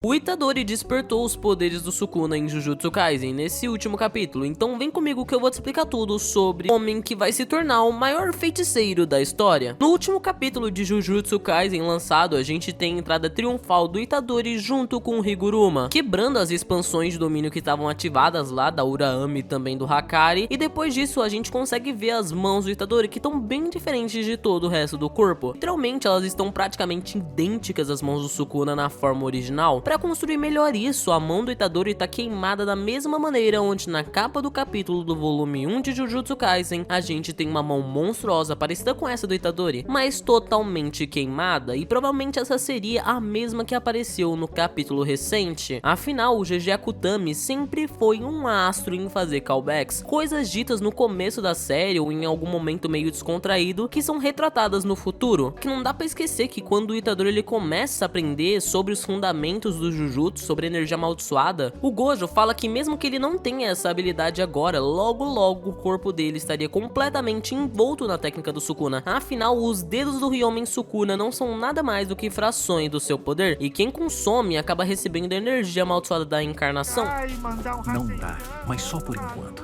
O Itadori despertou os poderes do Sukuna em Jujutsu Kaisen nesse último capítulo, então vem comigo que eu vou te explicar tudo sobre o homem que vai se tornar o maior feiticeiro da história. No último capítulo de Jujutsu Kaisen lançado, a gente tem a entrada triunfal do Itadori junto com o Higuruma, quebrando as expansões de domínio que estavam ativadas lá da Urahime e também do Hakari, e depois disso a gente consegue ver as mãos do Itadori que estão bem diferentes de todo o resto do corpo. Literalmente elas estão praticamente idênticas às mãos do Sukuna na forma original. Para construir melhor isso, a mão do Itadori tá queimada da mesma maneira onde na capa do capítulo do volume 1 de Jujutsu Kaisen a gente tem uma mão monstruosa parecida com essa do Itadori, mas totalmente queimada, e provavelmente essa seria a mesma que apareceu no capítulo recente. Afinal, o GG Akutami sempre foi um astro em fazer callbacks, coisas ditas no começo da série ou em algum momento meio descontraído que são retratadas no futuro, que não dá pra esquecer que quando o Itadori ele começa a aprender sobre os fundamentos do Jujutsu, sobre energia amaldiçoada, o Gojo fala que mesmo que ele não tenha essa habilidade agora, logo o corpo dele estaria completamente envolto na técnica do Sukuna. Afinal, os dedos do Ryomen Sukuna não são nada mais do que frações do seu poder, e quem consome acaba recebendo a energia amaldiçoada da encarnação. Não dá, mas só por enquanto.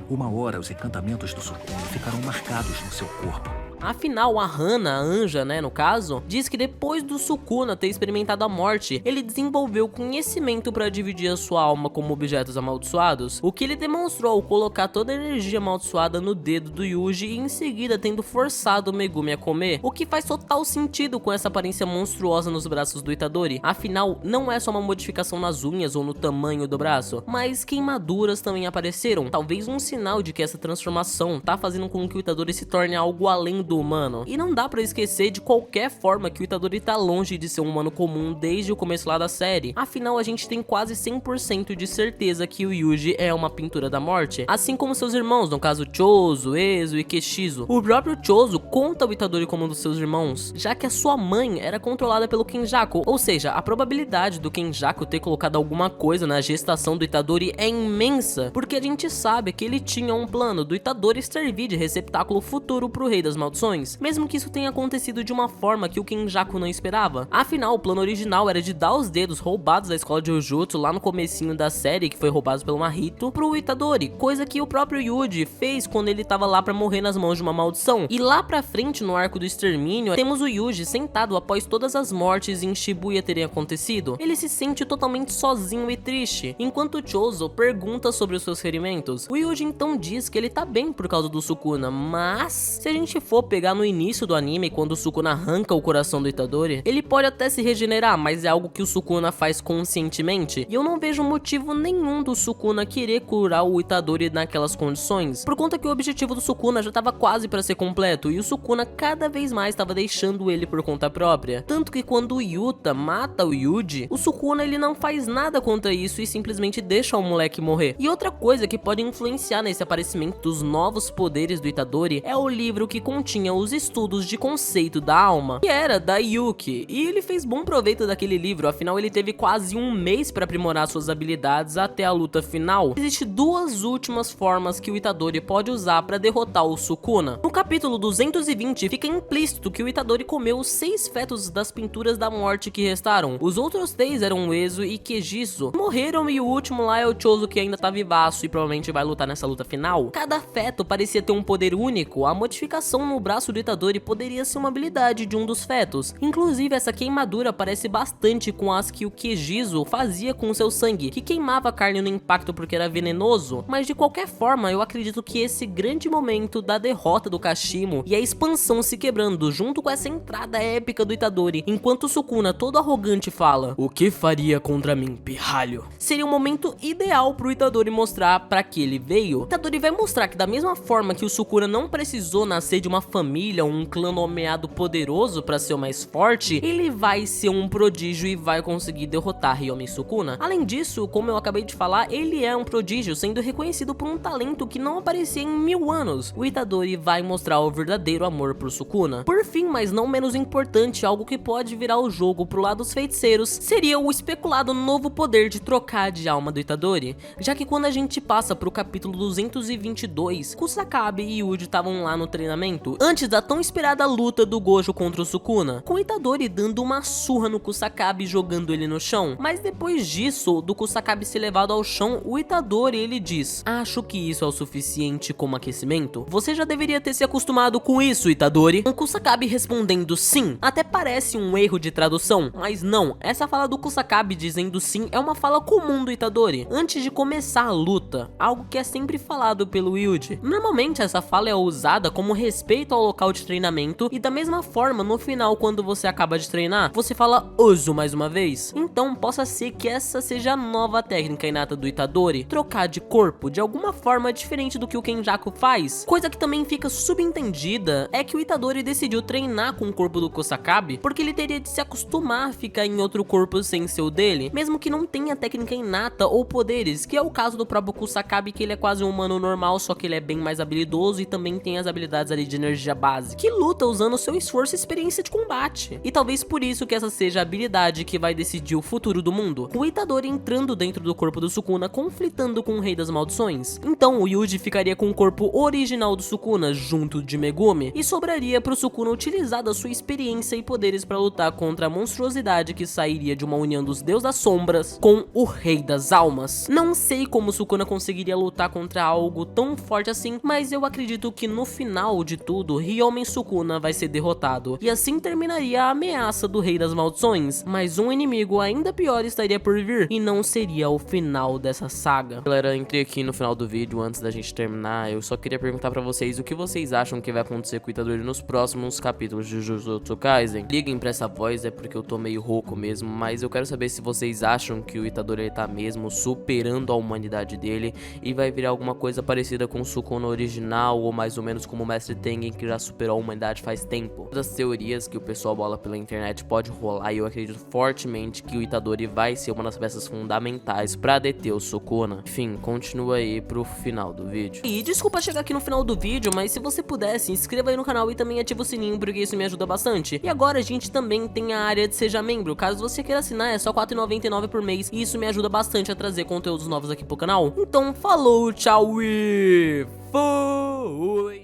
Uma hora os encantamentos do Sukuna ficarão marcados no seu corpo. Afinal, a Hana, a anja, no caso, diz que depois do Sukuna ter experimentado a morte, ele desenvolveu conhecimento para dividir a sua alma como objetos amaldiçoados, o que ele demonstrou ao colocar toda a energia amaldiçoada no dedo do Yuji e em seguida tendo forçado o Megumi a comer, o que faz total sentido com essa aparência monstruosa nos braços do Itadori. Afinal, não é só uma modificação nas unhas ou no tamanho do braço, mas queimaduras também apareceram, talvez um sinal de que essa transformação tá fazendo com que o Itadori se torne algo além do humano. E não dá pra esquecer de qualquer forma que o Itadori tá longe de ser um humano comum desde o começo lá da série. Afinal, a gente tem quase 100% de certeza que o Yuji é uma pintura da morte, assim como seus irmãos, no caso Chozo, Ezo e Keshizo. O próprio Chozo conta o Itadori como um dos seus irmãos, já que a sua mãe era controlada pelo Kenjaku, ou seja, a probabilidade do Kenjaku ter colocado alguma coisa na gestação do Itadori é imensa, porque a gente sabe que ele tinha um plano do Itadori servir de receptáculo futuro pro Rei das Maldições, mesmo que isso tenha acontecido de uma forma que o Kenjaku não esperava. Afinal, o plano original era de dar os dedos roubados da escola de Jujutsu lá no comecinho da série, que foi roubado pelo Mahito, pro Itadori, coisa que o próprio Yuji fez quando ele tava lá pra morrer nas mãos de uma maldição. E lá pra frente, no arco do extermínio, temos o Yuji sentado após todas as mortes em Shibuya terem acontecido. Ele se sente totalmente sozinho e triste, enquanto Chozo pergunta sobre os seus ferimentos. O Yuji então diz que ele tá bem por causa do Sukuna, mas se a gente for pegar no início do anime, quando o Sukuna arranca o coração do Itadori, ele pode até se regenerar, mas é algo que o Sukuna faz conscientemente, e eu não vejo motivo nenhum do Sukuna querer curar o Itadori naquelas condições, por conta que o objetivo do Sukuna já estava quase para ser completo, e o Sukuna cada vez mais estava deixando ele por conta própria, tanto que quando o Yuta mata o Yuji, o Sukuna ele não faz nada contra isso e simplesmente deixa o moleque morrer. E outra coisa que pode influenciar nesse aparecimento dos novos poderes do Itadori é o livro que continha os estudos de conceito da alma, que era da Yuki, e ele fez bom proveito daquele livro, afinal ele teve quase um mês para aprimorar suas habilidades até a luta final. Existem duas últimas formas que o Itadori pode usar para derrotar o Sukuna. No capítulo 220 fica implícito que o Itadori comeu os 6 fetos das pinturas da morte que restaram. Os outros 3 eram Ezo e Keshizo, morreram, e o último lá é o Chozo, que ainda tá vivaço e provavelmente vai lutar nessa luta final. Cada feto parecia ter um poder único, a modificação no braço do Itadori poderia ser uma habilidade de um dos fetos. Inclusive, essa queimadura parece bastante com as que o Keshizo fazia com seu sangue, que queimava a carne no impacto porque era venenoso, mas de qualquer forma, eu acredito que esse grande momento da derrota do Kashimo e a expansão se quebrando junto com essa entrada épica do Itadori, enquanto o Sukuna todo arrogante fala: "O que faria contra mim, pirralho?", seria um momento ideal pro Itadori mostrar pra que ele veio. O Itadori vai mostrar que da mesma forma que o Sukuna não precisou nascer de uma família ou um clã nomeado poderoso para ser o mais forte, ele vai ser um prodígio e vai conseguir derrotar Ryomen Sukuna. Além disso, como eu acabei de falar, ele é um prodígio, sendo reconhecido por um talento que não aparecia em 1000 anos. O Itadori vai mostrar o verdadeiro amor por Sukuna. Por fim, mas não menos importante, algo que pode virar o jogo pro lado dos feiticeiros, seria o especulado novo poder de trocar de alma do Itadori, já que quando a gente passa pro capítulo 222, Kusakabe e Yuji estavam lá no treinamento, antes da tão esperada luta do Gojo contra o Sukuna, com Itadori dando uma surra no Kusakabe e jogando ele no chão. Mas depois disso, do Kusakabe ser levado ao chão, o Itadori ele diz: acho que isso é o suficiente como aquecimento. Você já deveria ter se acostumado com isso, Itadori. O Kusakabe respondendo sim. Até parece um erro de tradução, mas não. Essa fala do Kusakabe dizendo sim é uma fala comum do Itadori antes de começar a luta, algo que é sempre falado pelo Yuji. Normalmente essa fala é usada como respeito ao local de treinamento, e da mesma forma no final, quando você acaba de treinar, você fala Ozu mais uma vez. Então possa ser que essa seja a nova técnica inata do Itadori, trocar de corpo de alguma forma diferente do que o Kenjaku faz. Coisa que também fica subentendida é que o Itadori decidiu treinar com o corpo do Kusakabe porque ele teria de se acostumar a ficar em outro corpo sem ser o dele, mesmo que não tenha técnica inata ou poderes, que é o caso do próprio Kusakabe, que ele é quase um humano normal, só que ele é bem mais habilidoso e também tem as habilidades ali de energia base, que luta usando seu esforço e experiência de combate. E talvez por isso que essa seja a habilidade que vai decidir o futuro do mundo, com o Itadori entrando dentro do corpo do Sukuna, conflitando com o Rei das Maldições. Então o Yuji ficaria com o corpo original do Sukuna junto de Megumi, e sobraria pro Sukuna utilizar da sua experiência e poderes para lutar contra a monstruosidade que sairia de uma união dos Deus das Sombras com o Rei das Almas. Não sei como Sukuna conseguiria lutar contra algo tão forte assim, mas eu acredito que no final de tudo, Ryomen Sukuna vai ser derrotado, e assim terminaria a ameaça do Rei das Maldições, mas um inimigo ainda pior estaria por vir, e não seria o final dessa saga. Galera, entrei aqui no final do vídeo, antes da gente terminar, eu só queria perguntar pra vocês o que vocês acham que vai acontecer com o Itadori nos próximos capítulos de Jujutsu Kaisen. Liguem pra essa voz, é porque eu tô meio rouco mesmo, mas eu quero saber se vocês acham que o Itadori ele tá mesmo superando a humanidade dele e vai virar alguma coisa parecida com o Sukuna original, ou mais ou menos como o Mestre Tengen, que já superou a humanidade faz tempo. Das teorias que o pessoal bola pela internet pode rolar, e eu acredito fortemente que o Itadori vai ser uma das peças fundamentais pra deter o Sukuna. Enfim, continua aí pro final do vídeo. E desculpa chegar aqui no final do vídeo, mas se você puder, se inscreva aí no canal e também ativa o sininho, porque isso me ajuda bastante. E agora a gente também tem a área de Seja Membro. Caso você queira assinar, é só R$ 4,99 por mês, e isso me ajuda bastante a trazer conteúdos novos aqui pro canal. Então falou, tchau e fui!